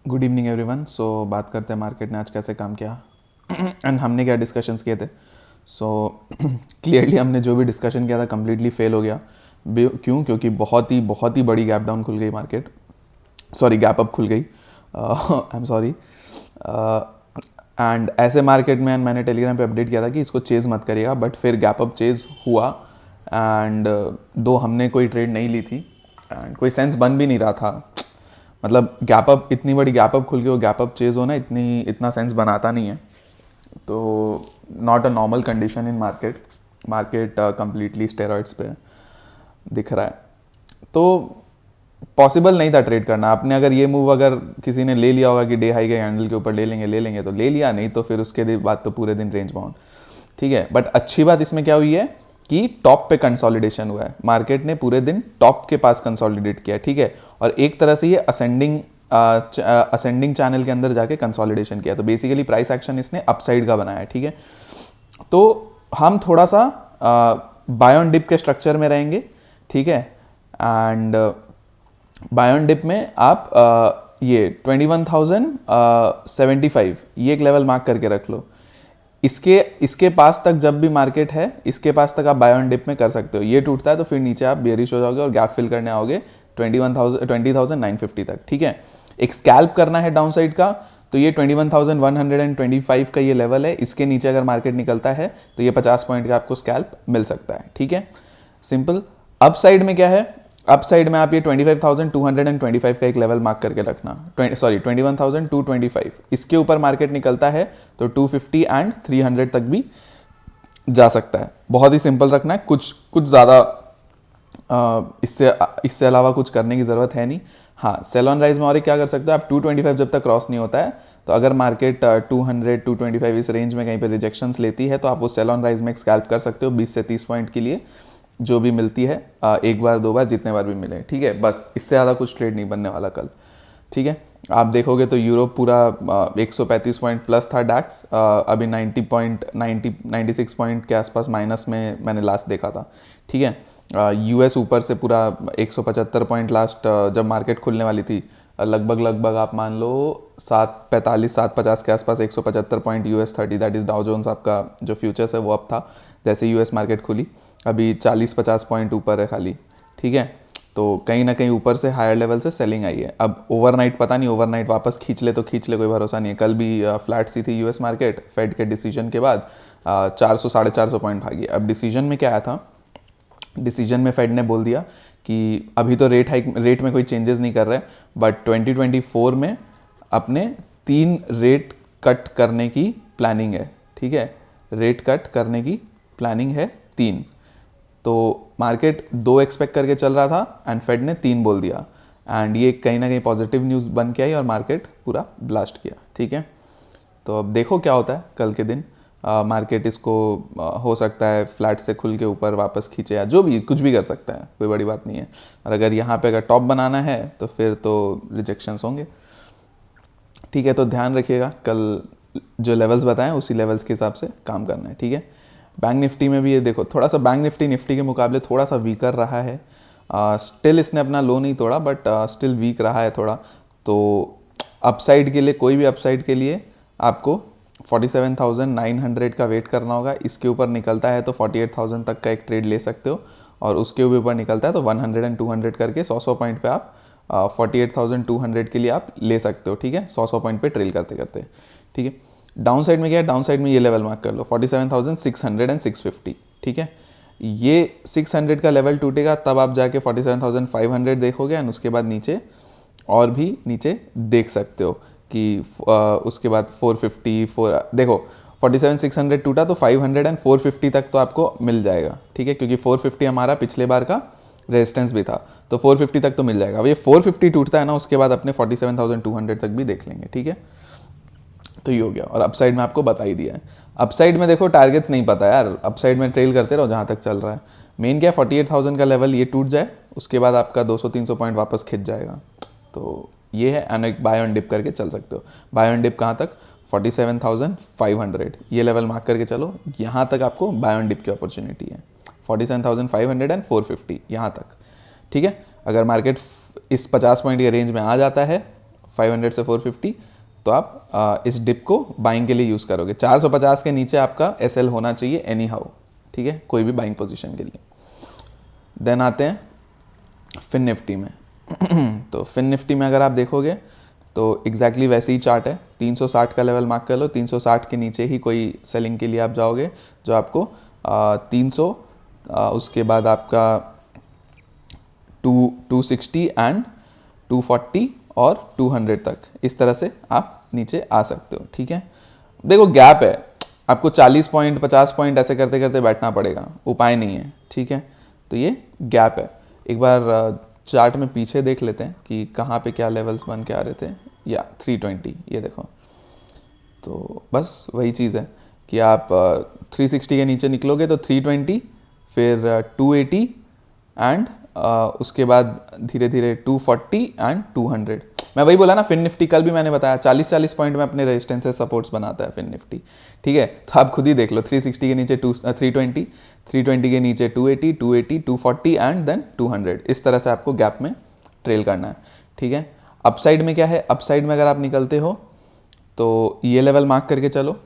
Good evening everyone. सो बात करते हैं मार्केट ने आज कैसे काम किया एंड हमने क्या डिस्कशंस किए थे। सो क्लियरली हमने जो भी डिस्कशन किया था कम्प्लीटली फेल हो गया। क्यों? क्योंकि बहुत ही बड़ी गैप डाउन खुल गई मार्केट, सॉरी गैप अप खुल गई। I am sorry. एंड ऐसे मार्केट में मैंने टेलीग्राम पे अपडेट किया था कि इसको चेज़ मत करिएगा, बट फिर गैप अप चेज़ हुआ। एंड दो हमने कोई ट्रेड नहीं ली थी एंड कोई सेंस बन भी नहीं रहा था। मतलब गैप अप, इतनी बड़ी गैप अप खुल के वो गैप अप चेज़ होना इतना सेंस बनाता नहीं है। तो not a normal condition in market. Market completely steroids पे दिख रहा है। तो पॉसिबल नहीं था ट्रेड करना। आपने अगर ये मूव अगर किसी ने ले लिया होगा कि डे हाई के हैंडल के ऊपर ले लेंगे तो ले लिया, नहीं तो फिर उसके बाद तो पूरे दिन रेंज बाउंड। ठीक है, बट अच्छी बात इसमें क्या हुई है कि टॉप पे कंसोलिडेशन हुआ है। मार्केट ने पूरे दिन टॉप के पास कंसोलिडेट किया, ठीक है, और एक तरह से ये असेंडिंग चैनल के अंदर जाके कंसोलिडेशन किया। तो बेसिकली प्राइस एक्शन इसने अपसाइड का बनाया है, ठीक है। तो हम थोड़ा सा बाय ऑन डिप के स्ट्रक्चर में रहेंगे, ठीक है। एंड बाय ऑन डिप में आप ये 21,075 ये एक लेवल मार्क करके रख लो। इसके इसके पास तक जब भी मार्केट है, इसके पास तक आप बाय ऑन डिप में कर सकते हो। ये टूटता है तो फिर नीचे आप बेरिश हो जाओगे और गैप फिल करने आओगे 20,950 तक, ठीक है। एक स्कैल्प करना है डाउन साइड का, तो ये 21,125 का ये लेवल है। इसके नीचे अगर मार्केट निकलता है तो ये 50 पॉइंट का आपको स्कैल्प मिल सकता है, ठीक है, सिंपल। अप साइड में क्या है? अप साइड में आप ये 25,225 का एक लेवल मार्क करके रखना, 21,225। इसके ऊपर मार्केट निकलता है तो 250 एंड 300 तक भी जा सकता है। बहुत ही सिंपल रखना है, कुछ ज़्यादा इससे अलावा कुछ करने की ज़रूरत है नहीं। हाँ, सेल ऑन राइज में और क्या कर सकते हो आप, 225 जब तक क्रॉस नहीं होता है, तो अगर मार्केट 200 225 इस रेंज में कहीं पे रिजेक्शंस लेती है तो आप वो सेल ऑन राइज में एक स्कैल्प कर सकते हो 20 से 30 पॉइंट के लिए, जो भी मिलती है, एक बार दो बार जितने बार भी मिले, ठीक है। बस इससे ज़्यादा कुछ ट्रेड नहीं बनने वाला कल, ठीक है। आप देखोगे तो यूरोप पूरा 135 पॉइंट प्लस था, डैक्स अभी 96 पॉइंट के आसपास माइनस में मैंने लास्ट देखा था, ठीक है। यूएस ऊपर से पूरा 175 पॉइंट लास्ट जब मार्केट खुलने वाली थी, लगभग आप मान लो 745 750 के आसपास 175 point US 30, that is Dow Jones आपका जो फ्यूचर्स है वो अप था। जैसे यूएस मार्केट खुली अभी 40-50 पॉइंट ऊपर है खाली, ठीक है। तो कहीं ना कहीं ऊपर से हायर लेवल से सेलिंग आई है। अब ओवरनाइट पता नहीं, ओवरनाइट वापस खींच ले तो खींच ले, कोई भरोसा नहीं है। कल भी फ्लैट सी थी यूएस मार्केट, फेड के डिसीजन के बाद 400 450 पॉइंट भागी। अब डिसीजन में क्या आया था? डिसीजन में फेड ने बोल दिया कि अभी तो रेट में कोई चेंजेस नहीं कर रहे, बट 2024 में अपने 3 रेट कट करने की प्लानिंग है, ठीक है। रेट कट करने की प्लानिंग है 3। तो मार्केट 2 एक्सपेक्ट करके चल रहा था एंड फेड ने 3 बोल दिया, एंड ये कहीं ना कहीं पॉजिटिव न्यूज़ बन के आई और मार्केट पूरा ब्लास्ट किया, ठीक है। तो अब देखो क्या होता है कल के दिन। मार्केट इसको हो सकता है फ्लैट से खुल के ऊपर वापस खींचे, या जो भी कुछ भी कर सकता है, कोई बड़ी बात नहीं है। और अगर यहाँ पे अगर टॉप बनाना है तो फिर तो रिजेक्शंस होंगे, ठीक है। तो ध्यान रखिएगा, कल जो लेवल्स बताएं उसी लेवल्स के हिसाब से काम करना है, ठीक है। बैंक निफ्टी में भी ये देखो, थोड़ा सा बैंक निफ्टी के मुकाबले थोड़ा सा वीकर रहा है। स्टिल इसने अपना लो नहीं तोड़ा, बट स्टिल वीक रहा है थोड़ा। तो अपसाइड के लिए, कोई भी अपसाइड के लिए आपको 47,900 का वेट करना होगा। इसके ऊपर निकलता है तो 48,000 तक का एक ट्रेड ले सकते हो, और उसके ऊपर निकलता है तो 100 एंड 200 करके 100 पॉइंट पे आप 48,200 के लिए आप ले सकते हो, ठीक है, 100 पॉइंट पे ट्रेल करते करते, ठीक है। डाउन साइड में क्या है? डाउन साइड में ये लेवल मार्क कर लो 47,600 एंड 650, ठीक है। ये 600 का लेवल टूटेगा तब आप जाके 47,500 देखोगे, एंड उसके बाद नीचे और भी नीचे देख सकते हो कि उसके बाद 454 देखो 47,600 टूटा तो 500 एंड 450 तक तो आपको मिल जाएगा, ठीक है, क्योंकि 450 हमारा पिछले बार का रेजिस्टेंस भी था, तो 450 तक तो मिल जाएगा। अब ये 450 टूटता है ना, उसके बाद अपने 47,200 तक भी देख लेंगे, ठीक है। तो ये हो गया, और अपसाइड में आपको बता ही दिया है। अपसाइड में देखो टारगेट्स नहीं पता यार, अपसाइड में ट्रेल करते रहो जहाँ तक चल रहा है। मेन क्या है, 48,000 का लेवल ये टूट जाए, उसके बाद आपका 200-300 पॉइंट वापस खिंच जाएगा। तो ये है, एंड एक बाय ऑन डिप करके चल सकते हो। बाय ऑन डिप कहाँ तक? 47,500 ये लेवल मार्क करके चलो, यहाँ तक आपको बाय ऑन डिप की अपॉर्चुनिटी है। 47,500 एंड 450 यहाँ तक, ठीक है। अगर मार्केट इस 50 पॉइंट के रेंज में आ जाता है 500 से 450, तो आप इस डिप को बाइंग के लिए यूज़ करोगे। 450 के नीचे आपका SL होना चाहिए एनी हाउ, ठीक है, कोई भी बाइंग पोजीशन के लिए। देन आते हैं फिन निफ्टी में। तो फिन निफ्टी में अगर आप देखोगे तो एग्जैक्टली वैसे ही चार्ट है। 360 का लेवल मार्क कर लो, 360 के नीचे ही कोई सेलिंग के लिए आप जाओगे, जो आपको 300 उसके बाद आपका 260 एंड 240 और 200 तक, इस तरह से आप नीचे आ सकते हो, ठीक है। देखो गैप है, आपको 40 पॉइंट 50 पॉइंट ऐसे करते करते बैठना पड़ेगा, उपाय नहीं है, ठीक है। तो ये गैप है। एक बार चार्ट में पीछे देख लेते हैं कि कहाँ पे क्या लेवल्स बन के आ रहे थे। या 320, ये देखो। तो बस वही चीज़ है कि आप 360 के नीचे निकलोगे तो 320, फिर 280 एंड उसके बाद धीरे धीरे 240 एंड 200। मैं वही बोला ना, फिन निफ्टी कल भी मैंने बताया 40-40 पॉइंट में अपने रेजिस्टेंसेस सपोर्ट्स बनाता है फिन निफ्टी, ठीक है। तो आप खुद ही देख लो, 360 के नीचे 320, 320 के नीचे 280, 280, 240 एंड देन 200, इस तरह से आपको गैप में ट्रेल करना है, ठीक है। अपसाइड में क्या है, अपसाइड में अगर आप निकलते हो तो ये लेवल मार्क करके चलो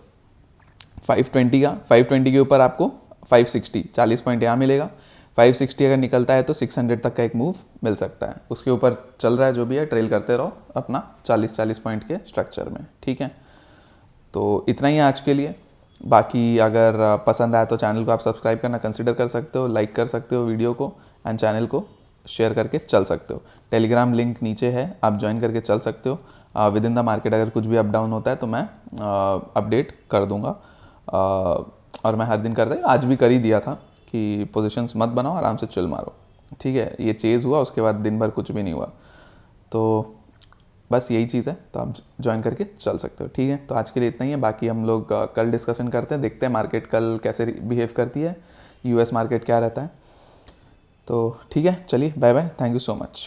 520 का। 520 के ऊपर आपको 560, 40 पॉइंट यहाँ मिलेगा। 560 अगर निकलता है तो 600 तक का एक मूव मिल सकता है। उसके ऊपर चल रहा है जो भी है, ट्रेल करते रहो अपना 40-40 पॉइंट के स्ट्रक्चर में, ठीक है। तो इतना ही है आज के लिए। बाकी अगर पसंद आया तो चैनल को आप सब्सक्राइब करना कंसिडर कर सकते हो, लाइक कर सकते हो वीडियो को, एंड चैनल को शेयर करके चल सकते हो। टेलीग्राम लिंक नीचे है, आप ज्वाइन करके चल सकते हो। विद इन द मार्केट अगर कुछ भी अप डाउन होता है तो मैं अपडेट कर दूंगा, और मैं हर दिन करता हूँ, आज भी कर ही दिया था कि पोजीशंस मत बनाओ, आराम से चिल मारो, ठीक है। ये चेज़ हुआ, उसके बाद दिन भर कुछ भी नहीं हुआ, तो बस यही चीज़ है। तो आप ज्वाइन करके चल सकते हो, ठीक है। तो आज के लिए इतना ही है। बाकी हम लोग कल डिस्कशन करते हैं, देखते हैं मार्केट कल कैसे बिहेव करती है, US मार्केट क्या रहता है। तो ठीक है, चलिए bye bye, thank you so much.